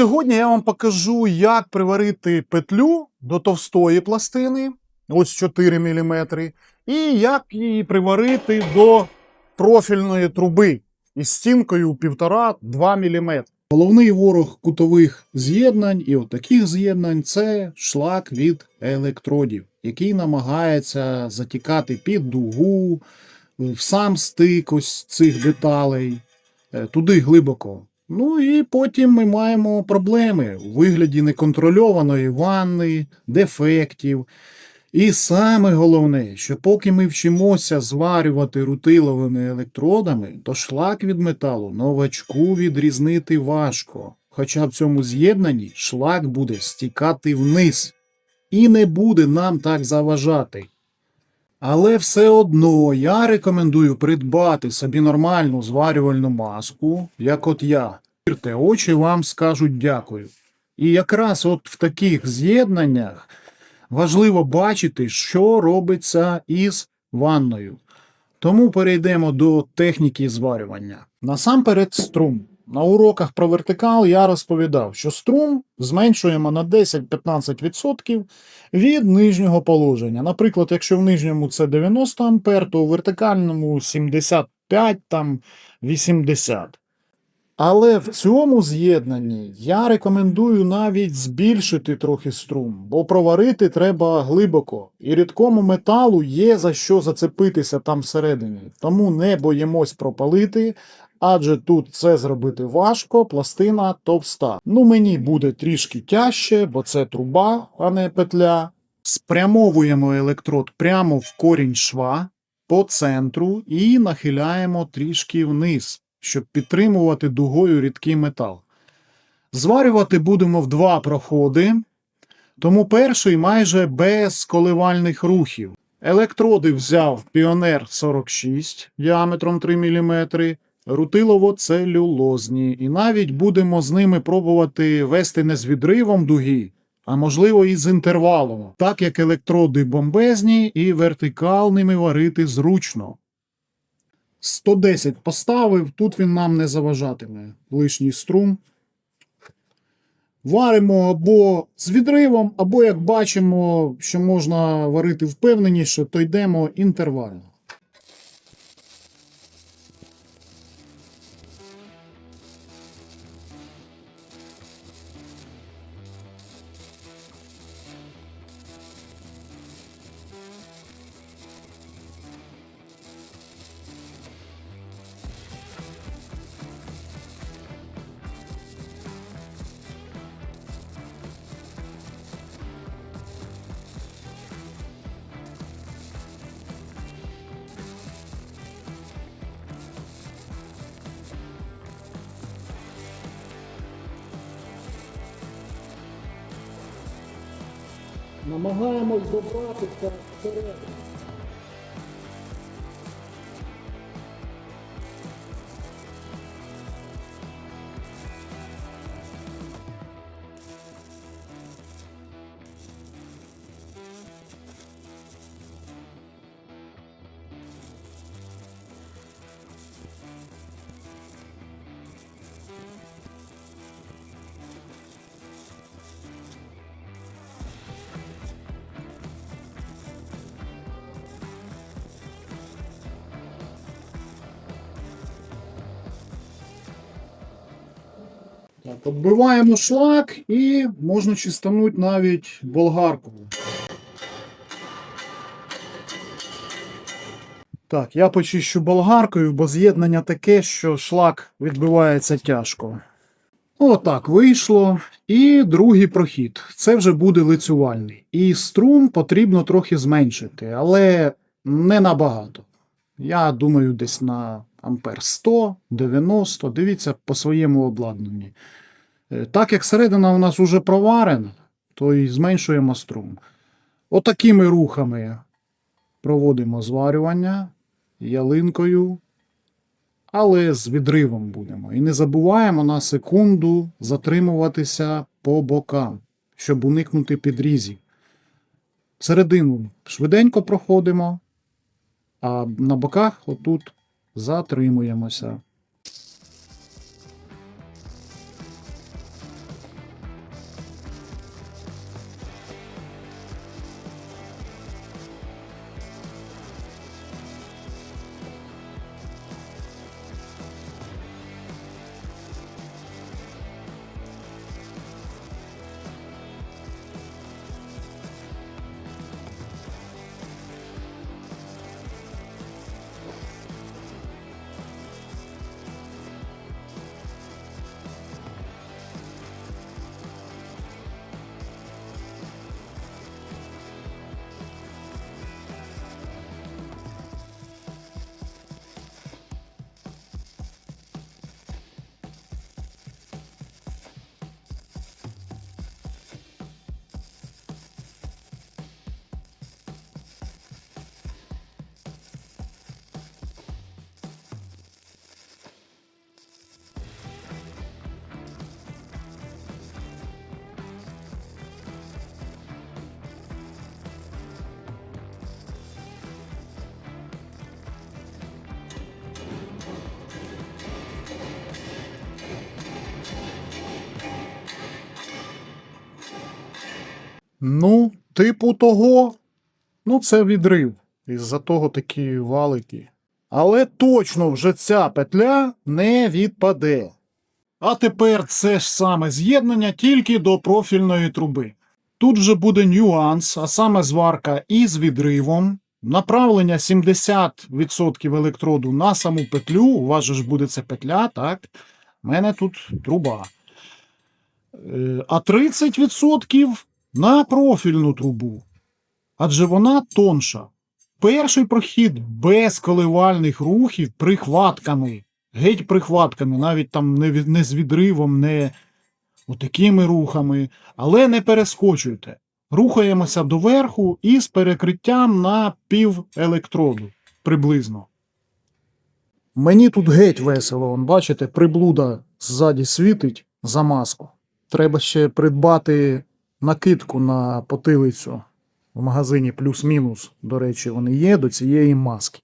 Сьогодні я вам покажу, як приварити петлю до товстої пластини, ось 4 мм, і як її приварити до профільної труби із стінкою 1,5-2 мм. Головний ворог кутових з'єднань і отаких з'єднань – це шлак від електродів, який намагається затікати під дугу, в сам стик ось цих деталей, туди глибоко. Ну і потім ми маємо проблеми у вигляді неконтрольованої ванни, дефектів. І саме головне, що поки ми вчимося зварювати рутиловими електродами, то шлак від металу новачку відрізнити важко. Хоча в цьому з'єднанні шлак буде стікати вниз і не буде нам так заважати. Але все одно я рекомендую придбати собі нормальну зварювальну маску, як от я. Вірте, очі вам скажуть дякую. І якраз от в таких з'єднаннях важливо бачити, що робиться із ванною. Тому перейдемо до техніки зварювання. Насамперед струм. На уроках про вертикал я розповідав, що струм зменшуємо на 10-15% від нижнього положення. Наприклад, якщо в нижньому це 90 А, то у вертикальному 75-80. Але в цьому з'єднанні я рекомендую навіть збільшити трохи струм, бо проварити треба глибоко. І рідкому металу є за що зацепитися там всередині. Тому не боїмось пропалити, адже тут це зробити важко, пластина товста. Ну мені буде трішки тяжче, бо це труба, а не петля. Спрямовуємо електрод прямо в корінь шва, по центру і нахиляємо трішки вниз, щоб підтримувати дугою рідкий метал. Зварювати будемо в 2 проходи, тому перший майже без коливальних рухів. Електроди взяв Pioneer 46 діаметром 3 мм, рутилово-целюлозні, і навіть будемо з ними пробувати вести не з відривом дуги, а можливо і з інтервалом, так як електроди бомбезні і вертикал ними варити зручно. 110 поставив, тут він нам не заважатиме. Лишній струм. Варимо або з відривом, або, як бачимо, що можна варити впевненіше, то йдемо інтервально. Намагаємось добратися вперед. Так, оббиваємо шлак і можна чистануть навіть болгаркою. Так, я почищу болгаркою, бо з'єднання таке, що шлак відбивається тяжко. Отак вийшло. І другий прохід. Це вже буде лицювальний. І струм потрібно трохи зменшити, але не набагато. Я думаю, десь на ампер 100, 90, дивіться по своєму обладнанні. Так як середина у нас вже проварена, то і зменшуємо струм. Отакими рухами проводимо зварювання ялинкою, але з відривом будемо. І не забуваємо на секунду затримуватися по бокам, щоб уникнути підрізів. Середину швиденько проходимо, а на боках отут затримуємося. Ну, типу того, ну це відрив. Із-за того такі валики. Але точно вже ця петля не відпаде. А тепер це ж саме з'єднання тільки до профільної труби. Тут вже буде нюанс, а саме зварка із відривом. Направлення 70% електроду на саму петлю. У вас же ж буде це петля, так? У мене тут труба. А 30% на профільну трубу. Адже вона тонша. Перший прохід без коливальних рухів прихватками. Геть прихватками, навіть там не з відривом, не отакими рухами. Але не перескочуйте. Рухаємося доверху із перекриттям на пів електроду. Приблизно. Мені тут геть весело. Вон, бачите, приблуда ззаді світить за маску. Треба ще придбати накидку на потилицю. В магазині плюс-мінус, до речі, вони є до цієї маски.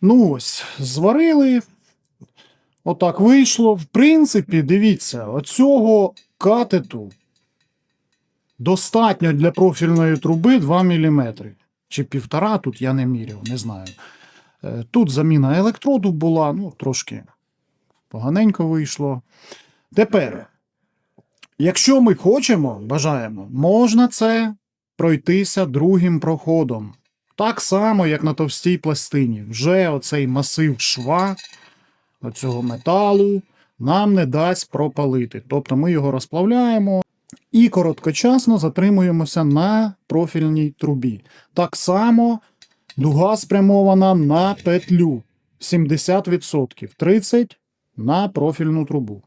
Ну ось, зварили. Отак вийшло. В принципі, дивіться, оцього катету достатньо для профільної труби 2 мм. Чи 1,5, тут я не міряв, не знаю. Тут заміна електроду була, ну, трошки поганенько вийшло. Тепер, якщо ми хочемо, бажаємо, можна це пройтися другим проходом. Так само, як на товстій пластині. Вже оцей масив шва, оцього металу, нам не дасть пропалити. Тобто ми його розплавляємо і короткочасно затримуємося на профільній трубі. Так само дуга спрямована на петлю. 70%, 30% на профільну трубу.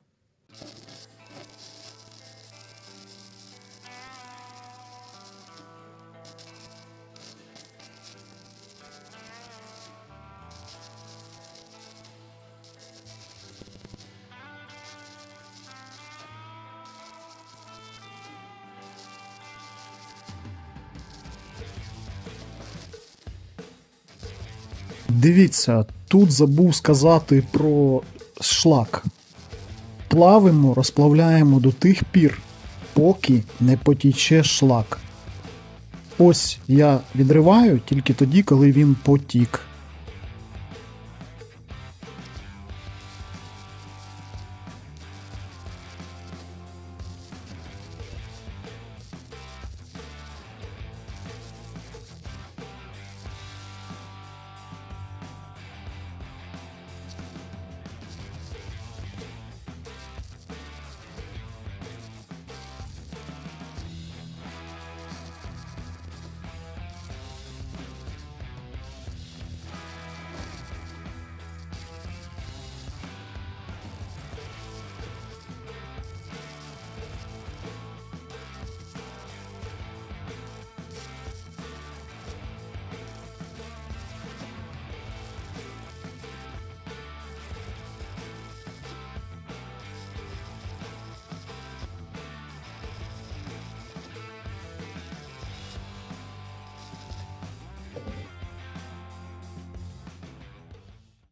Дивіться, тут забув сказати про шлак. Плавимо, розплавляємо до тих пір, поки не потіче шлак. Ось я відриваю тільки тоді, коли він потік.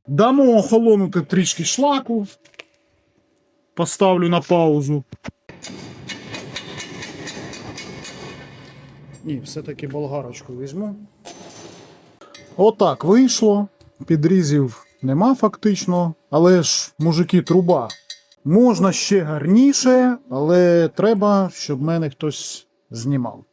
Дамо охолонути трішки шлаку. Поставлю на паузу. І все-таки болгарочку візьму. Отак вийшло. Підрізів нема фактично. Але ж, мужики, труба. Можна ще гарніше, але треба, щоб мене хтось знімав.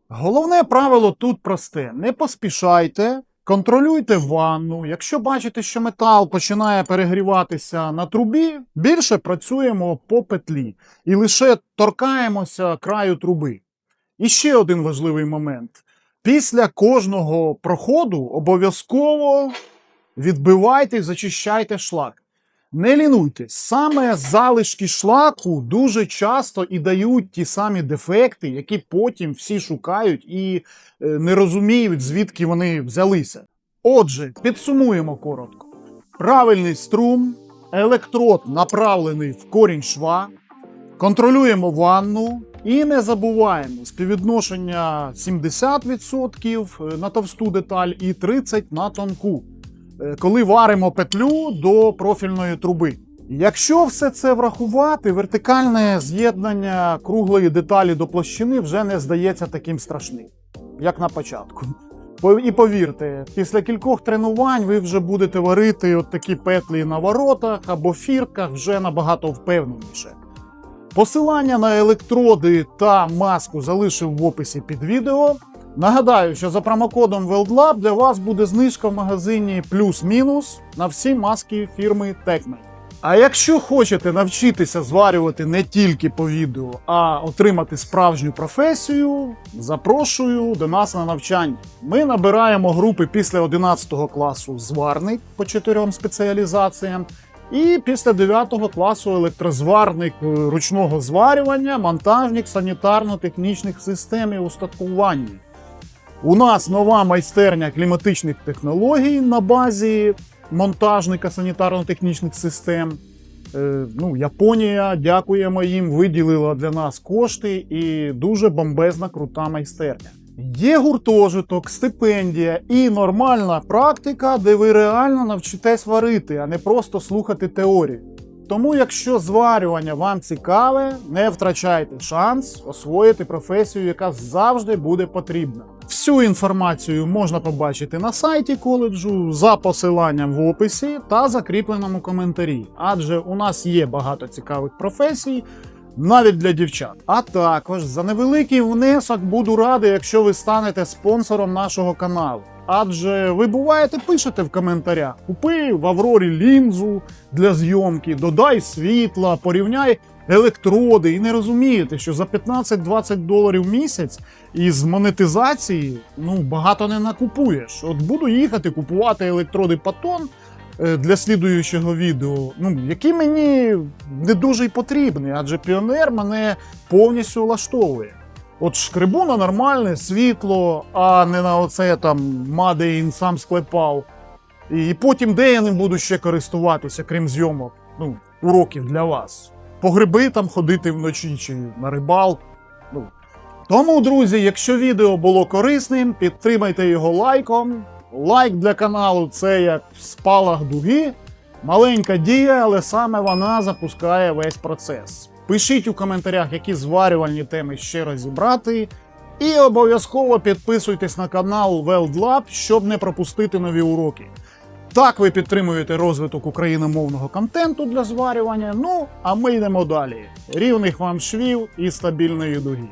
Головне правило тут просте. Не поспішайте. Контролюйте ванну. Якщо бачите, що метал починає перегріватися на трубі, більше працюємо по петлі і лише торкаємося краю труби. І ще один важливий момент. Після кожного проходу обов'язково відбивайте і зачищайте шлак. Не лінуйтесь, саме залишки шлаку дуже часто і дають ті самі дефекти, які потім всі шукають і не розуміють, звідки вони взялися. Отже, підсумуємо коротко. Правильний струм, електрод направлений в корінь шва, контролюємо ванну і не забуваємо співвідношення 70% на товсту деталь і 30% на тонку, коли варимо петлю до профільної труби. Якщо все це врахувати, вертикальне з'єднання круглої деталі до площини вже не здається таким страшним, як на початку. І повірте, після кількох тренувань ви вже будете варити от такі петлі на воротах або фірках вже набагато впевненіше. Посилання на електроди та маску залишив в описі під відео. Нагадаю, що за промокодом WeldLab для вас буде знижка в магазині плюс-мінус на всі маски фірми Techmate. А якщо хочете навчитися зварювати не тільки по відео, а отримати справжню професію, запрошую до нас на навчання. Ми набираємо групи після 11 класу зварник по 4 спеціалізаціям і після 9 класу електрозварник ручного зварювання, монтажник санітарно-технічних систем і устаткування. У нас нова майстерня кліматичних технологій на базі монтажника санітарно-технічних систем. Японія, дякуємо їм, виділила для нас кошти і дуже бомбезна, крута майстерня. Є гуртожиток, стипендія і нормальна практика, де ви реально навчитесь варити, а не просто слухати теорію. Тому, якщо зварювання вам цікаве, не втрачайте шанс освоїти професію, яка завжди буде потрібна. Всю інформацію можна побачити на сайті коледжу, за посиланням в описі та закріпленому коментарі, адже у нас є багато цікавих професій, навіть для дівчат. А також за невеликий внесок буду радий, якщо ви станете спонсором нашого каналу. Адже ви буваєте пишете в коментарях: купи в Аврорі лінзу для зйомки, додай світла, порівняй електроди, і не розумієте, що за 15-20 доларів в місяць із монетизації багато не накупуєш. От буду їхати купувати електроди Patton для слідуючого відео, які мені не дуже й потрібні, адже Pioneer мене повністю влаштовує. От шкребу на нормальне світло, а не на оце там Made in сам склепав. І потім де я ним буду ще користуватися, крім зйомок, уроків для вас. По гриби там ходити вночі чи на рибалку. Тому, друзі, якщо відео було корисним, підтримайте його лайком. Лайк для каналу – це як спалах дуги. Маленька дія, але саме вона запускає весь процес. Пишіть у коментарях, які зварювальні теми ще розібрати. І обов'язково підписуйтесь на канал WeldLab, щоб не пропустити нові уроки. Так ви підтримуєте розвиток україномовного контенту для зварювання. Ну, а ми йдемо далі. Рівних вам швів і стабільної дуги.